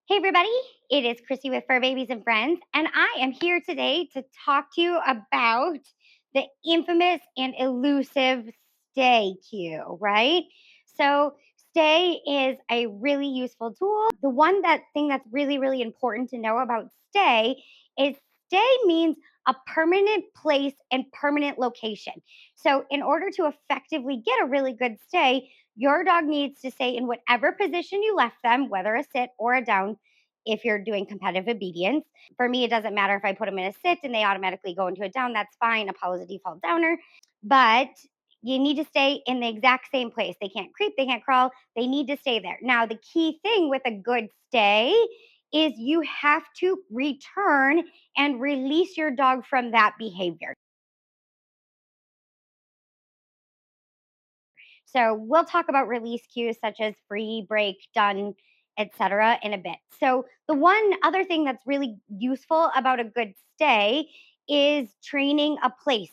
Hey everybody, it is Chrissy with FurBabies and Friends, and I am here today to talk to you about the infamous and elusive stay cue, right? So, stay is a really useful tool. The thing that's really important to know about stay is stay means a permanent place and permanent location. So, in order to effectively get a really good stay, your dog needs to stay in whatever position you left them, whether a sit or a down, if you're doing competitive obedience. For me, it doesn't matter if I put them in a sit and they automatically go into a down. That's fine. Apollo's a default downer. But you need to stay in the exact same place. They can't creep, they can't crawl. They need to stay there. Now, the key thing with a good stay is you have to return and release your dog from that behavior. So we'll talk about release cues such as free, break, done, etc. in a bit. So the one other thing that's really useful about a good stay is training a place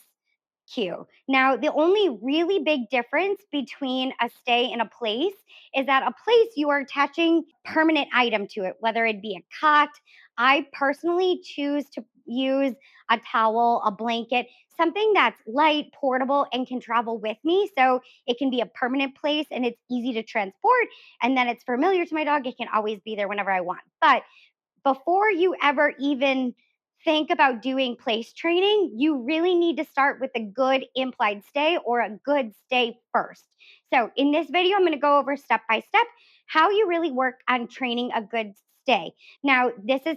cue. Now, the only really big difference between a stay and a place is that a place you are attaching permanent item to it, whether it be a cot. I personally choose to use a towel, a blanket, something that's light, portable, and can travel with me. So it can be a permanent place and it's easy to transport. And then it's familiar to my dog. It can always be there whenever I want. But before you ever even think about doing place training, you really need to start with a good implied stay or a good stay first. So, in this video, I'm going to go over step by step how you really work on training a good stay. Now,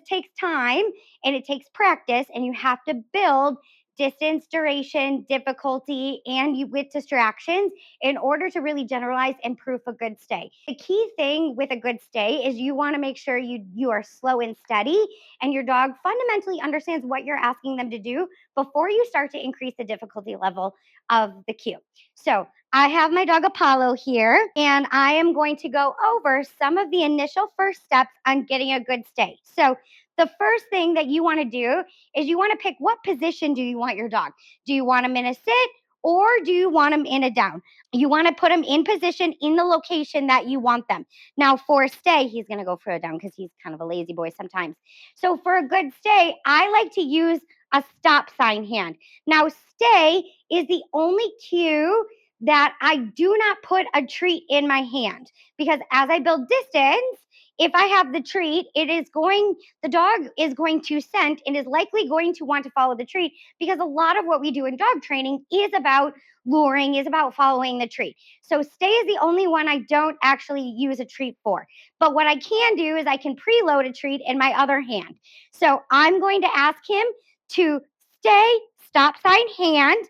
takes time and it takes practice, and you have to build distance, duration, difficulty, and with distractions in order to really generalize and proof a good stay. The key thing with a good stay is you want to make sure you are slow and steady and your dog fundamentally understands what you're asking them to do before you start to increase the difficulty level of the cue. So, I have my dog Apollo here, and I am going to go over some of the initial first steps on getting a good stay. So, the first thing that you want to do is you want to pick what position do you want your dog? Do you want him in a sit or do you want him in a down? You want to put him in position in the location that you want them. Now, for a stay, he's going to go for a down because he's kind of a lazy boy sometimes. So, for a good stay, I like to use a stop sign hand. Now, stay is the only cue that I do not put a treat in my hand because as I build distance, if I have the treat, the dog is going to scent and is likely going to want to follow the treat because a lot of what we do in dog training is about luring, is about following the treat. So stay is the only one I don't actually use a treat for. But what I can do is I can preload a treat in my other hand. So I'm going to ask him to stay, stop sign hand.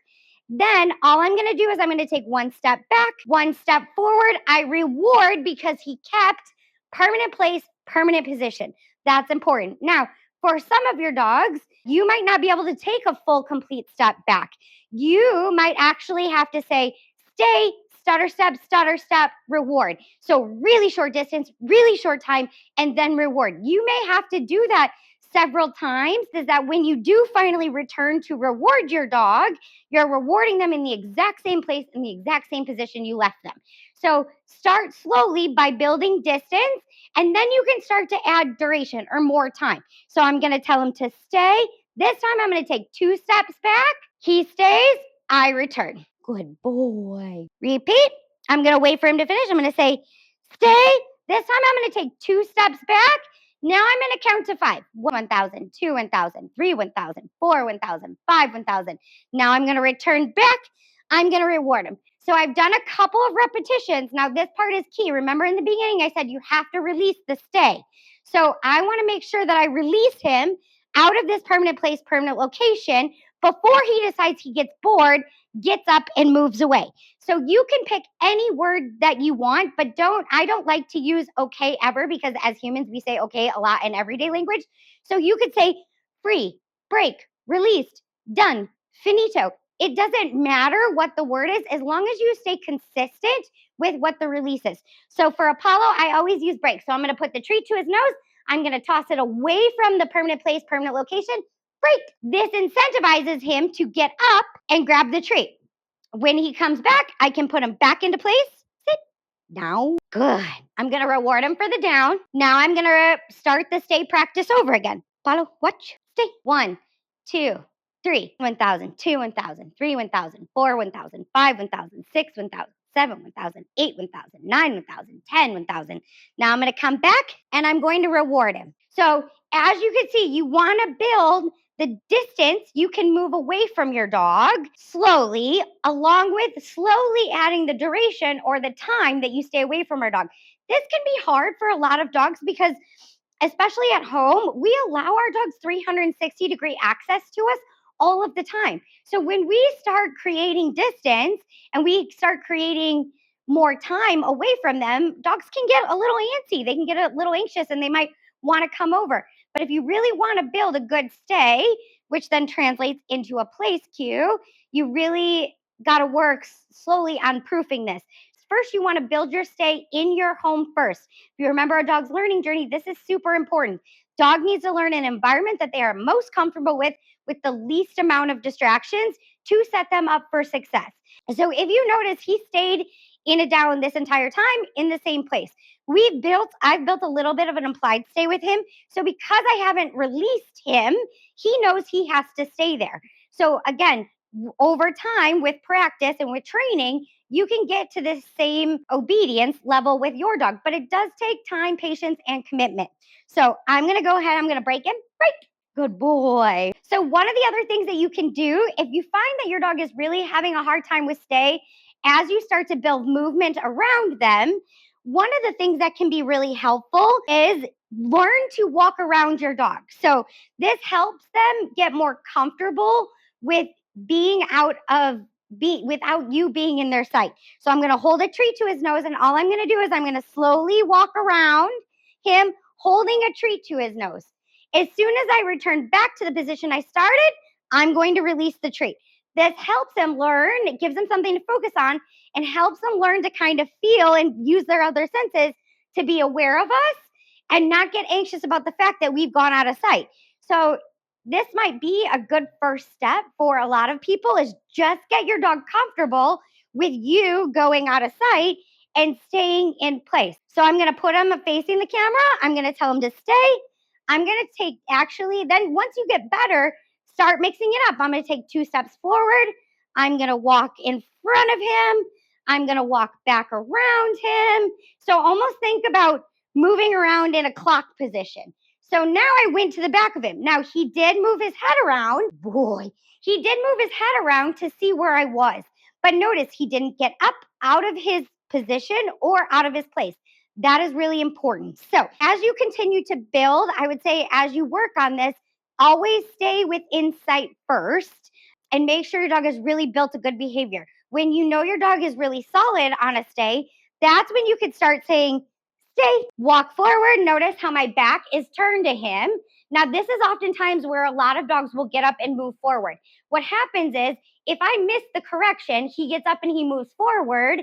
Then all I'm going to do is I'm going to take one step back, one step forward. I reward because he kept permanent place, permanent position. That's important. Now, for some of your dogs, you might not be able to take a full complete step back. You might actually have to say, stay, stutter step, reward. So really short distance, really short time, and then reward. You may have to do that several times, is that when you do finally return to reward your dog, you're rewarding them in the exact same place, in the exact same position you left them. So start slowly by building distance, and then you can start to add duration or more time. So I'm going to tell him to stay. This time I'm going to take 2 steps back. He stays. I return. Good boy. Repeat. I'm going to wait for him to finish. I'm going to say, stay. This time I'm going to take 2 steps back. Now I'm going to count to 5. 1,000, 2, 1,000, 3, 1,000, 4, 1,000, 5, 1,000. Now I'm going to return back. I'm going to reward him. So I've done a couple of repetitions. Now this part is key. Remember in the beginning I said you have to release the stay. So I want to make sure that I release him out of this permanent place, permanent location before he decides he gets bored, gets up and moves away. So you can pick any word that you want, but I don't like to use okay ever because as humans we say okay a lot in everyday language. So you could say free, break, released, done, finito. It doesn't matter what the word is as long as you stay consistent with what the release is. So for Apollo, I always use break. So I'm going to put the treat to his nose. I'm going to toss it away from the permanent place, permanent location. Break. This incentivizes him to get up and grab the treat. When he comes back, I can put him back into place, sit, Down. Good. I'm going to reward him for the down. Now I'm going to start the stay practice over again. Follow, watch, stay. 1, 2, 3, 1,000, 2, 1,000, 3, 1,000, 4, 1,000, 5, 1,000, 6, 1,000, 7, 1,000, 8, 1,000, 9, 1,000, 10, 1,000. Now I'm going to come back and I'm going to reward him. So as you can see, you want to build the distance you can move away from your dog slowly, along with slowly adding the duration or the time that you stay away from our dog. This can be hard for a lot of dogs because, especially at home, we allow our dogs 360-degree access to us all of the time. So when we start creating distance and we start creating more time away from them, dogs can get a little antsy. They can get a little anxious and they might want to come over. But if you really want to build a good stay, which then translates into a place cue, you really got to work slowly on proofing this. First, you want to build your stay in your home first. If you remember a dog's learning journey, this is super important. Dog needs to learn an environment that they are most comfortable with the least amount of distractions to set them up for success. So if you notice, he stayed in a down this entire time in the same place. I've built a little bit of an implied stay with him. So because I haven't released him, he knows he has to stay there. So again, over time with practice and with training, you can get to the same obedience level with your dog, but it does take time, patience, and commitment. So I'm going to go ahead. I'm going to break him. Break. Good boy. So one of the other things that you can do, if you find that your dog is really having a hard time with stay, as you start to build movement around them, one of the things that can be really helpful is learn to walk around your dog. So this helps them get more comfortable with being without you being in their sight. So I'm going to hold a treat to his nose, and all I'm going to do is I'm going to slowly walk around him holding a treat to his nose. As soon as I return back to the position I started, I'm going to release the treat. This helps them learn, it gives them something to focus on, and helps them learn to kind of feel and use their other senses to be aware of us and not get anxious about the fact that we've gone out of sight. So this might be a good first step for a lot of people, is just get your dog comfortable with you going out of sight and staying in place. So I'm going to put him facing the camera. I'm going to tell him to stay. I'm going to then once you get better, start mixing it up. I'm going to take 2 steps forward. I'm going to walk in front of him. I'm going to walk back around him. So almost think about moving around in a clock position. So now I went to the back of him. Now he did move his head around. He did move his head around to see where I was. But notice he didn't get up out of his position or out of his place. That is really important. So as you continue to build, I would say as you work on this, always stay within sight first and make sure your dog has really built a good behavior. When you know your dog is really solid on a stay, that's when you could start saying, stay, walk forward. Notice how my back is turned to him. Now, this is oftentimes where a lot of dogs will get up and move forward. What happens is if I miss the correction, he gets up and he moves forward.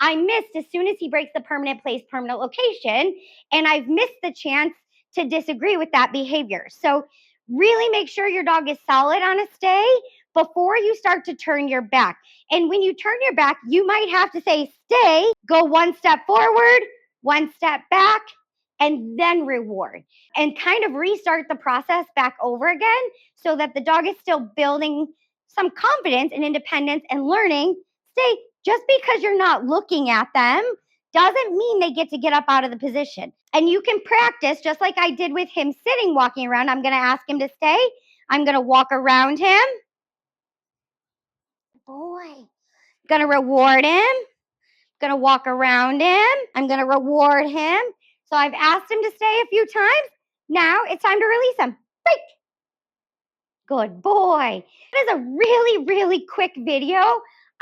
I missed as soon as he breaks the permanent place, permanent location, and I've missed the chance to disagree with that behavior. So really make sure your dog is solid on a stay before you start to turn your back. And when you turn your back, you might have to say, stay, go 1 step forward, 1 step back, and then reward. And kind of restart the process back over again so that the dog is still building some confidence and independence and learning. Stay. Just because you're not looking at them doesn't mean they get to get up out of the position. And you can practice just like I did with him sitting, walking around. I'm going to ask him to stay. I'm going to walk around him. Boy. Going to reward him. Going to walk around him. I'm going to reward him. So I've asked him to stay a few times. Now it's time to release him. Break. Good boy. That is a really, really quick video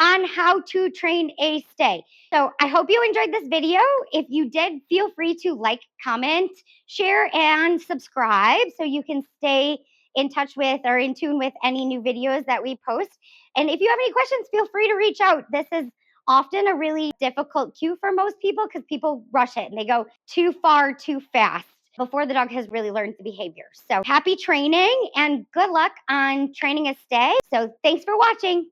on how to train a stay. So I hope you enjoyed this video. If you did, feel free to like, comment, share, and subscribe so you can stay in touch with or in tune with any new videos that we post. And if you have any questions, feel free to reach out. This is often a really difficult cue for most people because people rush it and they go too far too fast before the dog has really learned the behavior. So happy training and good luck on training a stay. So thanks for watching.